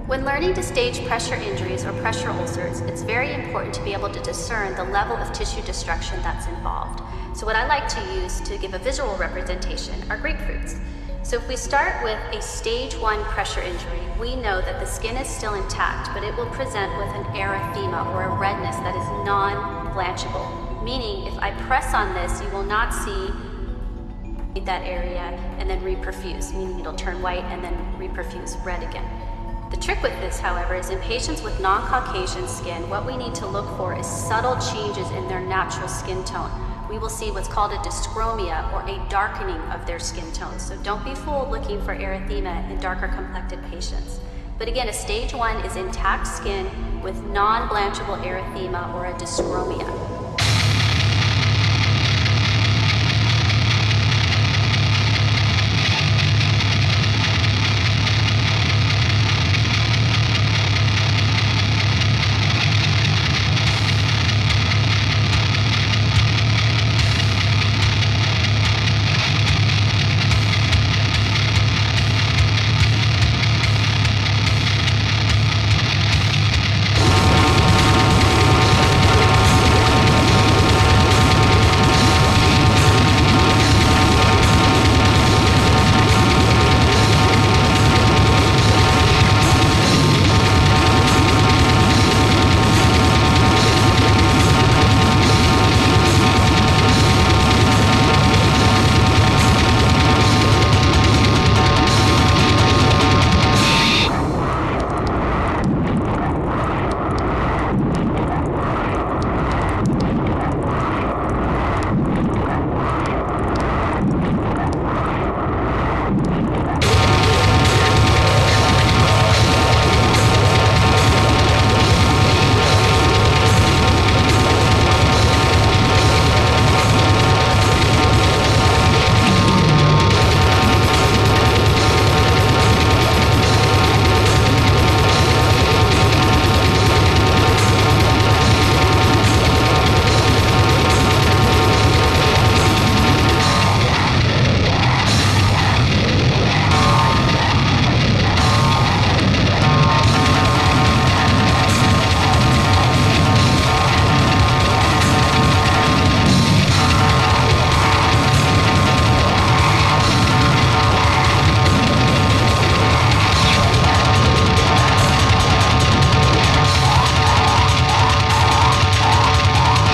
When learning to stage pressure injuries or pressure ulcers, it's very important to be able to discern the level of tissue destruction that's involved. So what I like to use to give a visual representation are grapefruits. So if we start with a stage 1 pressure injury, we know that the skin is still intact, but it will present with an erythema or a redness that is non-blanchable. Meaning, if I press on this, you will not see that area and then reperfuse, meaning it'll turn white and then reperfuse red again. The trick with this, however, is in patients with non-Caucasian skin, what we need to look for is subtle changes in their natural skin tone. We will see what's called a dyschromia, or a darkening of their skin tone. So don't be fooled looking for erythema in darker complected patients. But again, a stage 1 is intact skin with non-blanchable erythema or a dyschromia.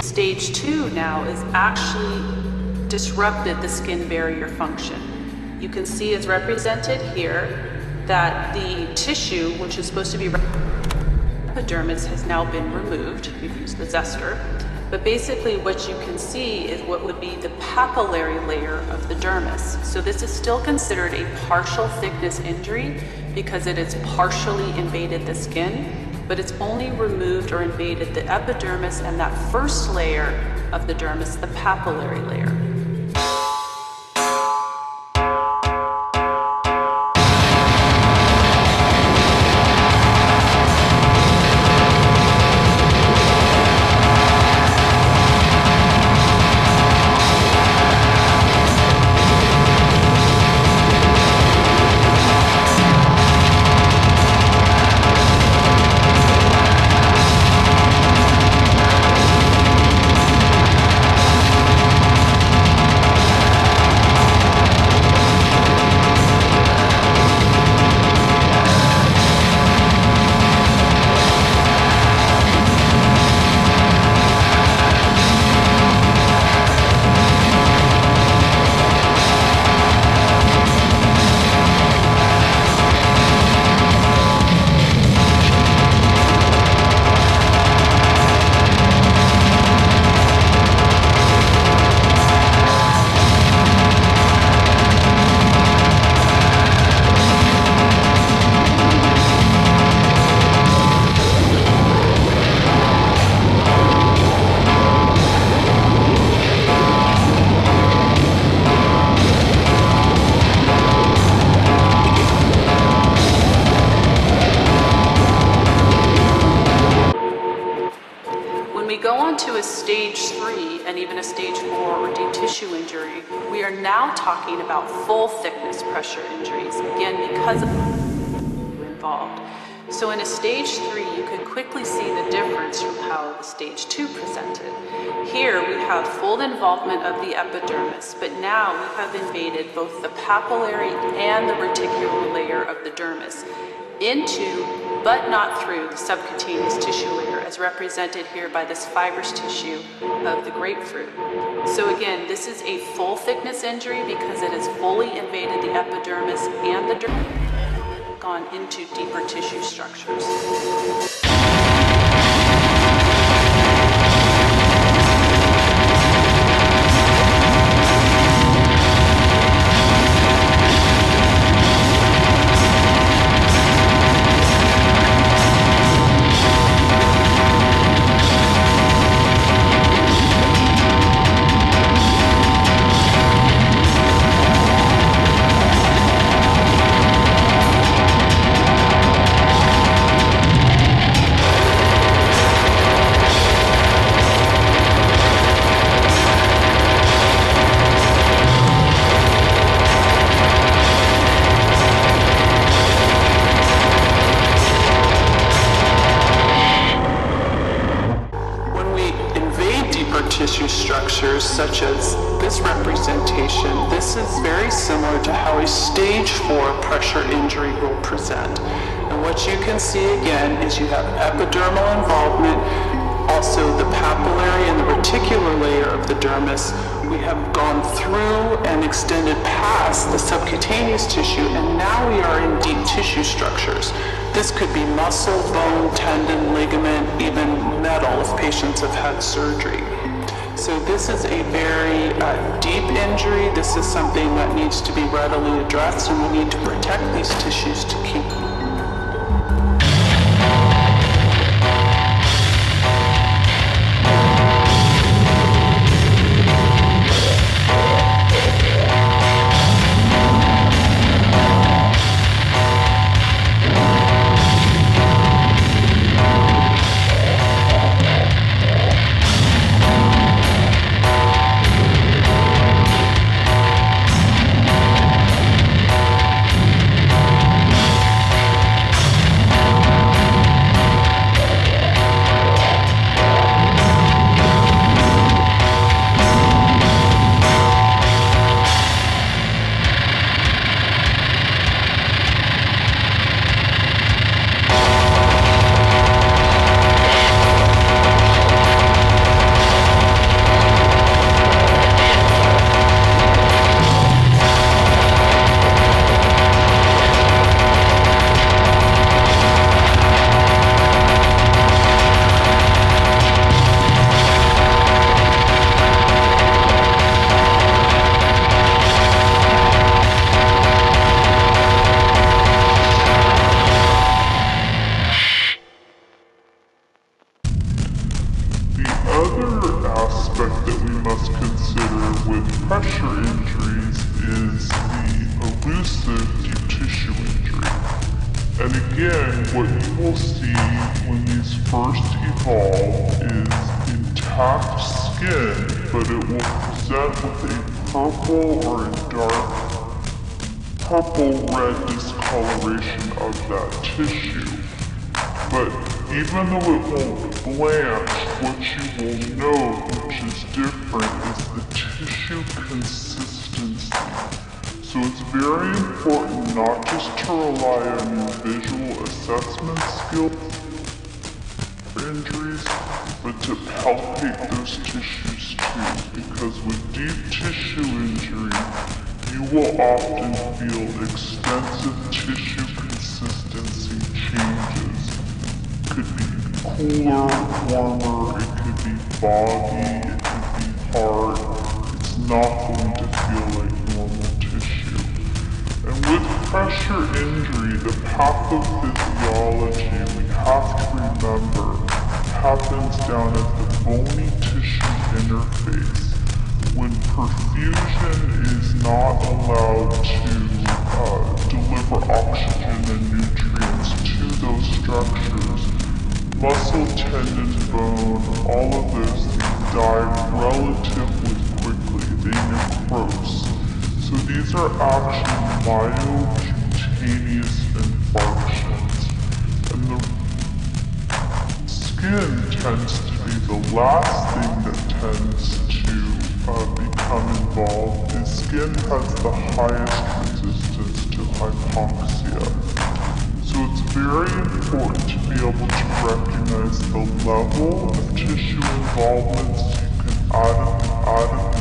Stage 2 now is actually disrupted the skin barrier function. You can see it's represented here that the tissue, which is supposed to be epidermis, has now been removed. We've used the zester. But basically what you can see is what would be the papillary layer of the dermis. So this is still considered a partial thickness injury because it has partially invaded the skin, but it's only removed or invaded the epidermis and that first layer of the dermis, the papillary layer. To a stage 3 and even a stage 4 or deep tissue injury, we are now talking about full thickness pressure injuries, again because of involved. So in a stage 3, you can quickly see the difference from how the stage 2 presented. Here we have full involvement of the epidermis, but now we have invaded both the papillary and the reticular layer of the dermis into, but not through, the subcutaneous tissue layer, as represented here by this fibrous tissue of the grapefruit. So again, this is a full thickness injury because it has fully invaded the epidermis and the dermis, gone into deeper tissue structures. Tissue structures such as this representation, this is very similar to how a stage 4 pressure injury will present. And what you can see again is you have epidermal involvement, also the papillary and the reticular layer of the dermis. We have gone through and extended past the subcutaneous tissue, and now we are in deep tissue structures. This could be muscle, bone, tendon, ligament, even metal if patients have had surgery. So this is a very deep injury. This is something that needs to be readily addressed, and we need to protect these tissues to keep them. Pressure injuries is the elusive deep tissue injury. And again, what you will see when these first evolve is intact skin, but it will present with a purple or a dark purple-red discoloration of that tissue. But even though it won't blanch, what you will note, which is different, is the tissue consistency. So it's very important not just to rely on your visual assessment skills for injuries, but to palpate those tissues too. Because with deep tissue injury, you will often feel extensive tissue consistency changes. It could be cooler, warmer, it could be foggy, it could be hard. It's not going to feel like normal tissue. And with pressure injury, the pathophysiology, we have to remember, happens down at the bony tissue interface. When perfusion is not allowed to deliver oxygen and nutrients to those structures, muscle, tendon, bone, all of those things die relatively quickly. They necrose. So these are actually myocutaneous infarctions. And skin tends to be the last thing that tends to become involved. The skin has the highest resistance to hypoxia. So it's very important to be able to recognize the level of tissue involvement so you can adequately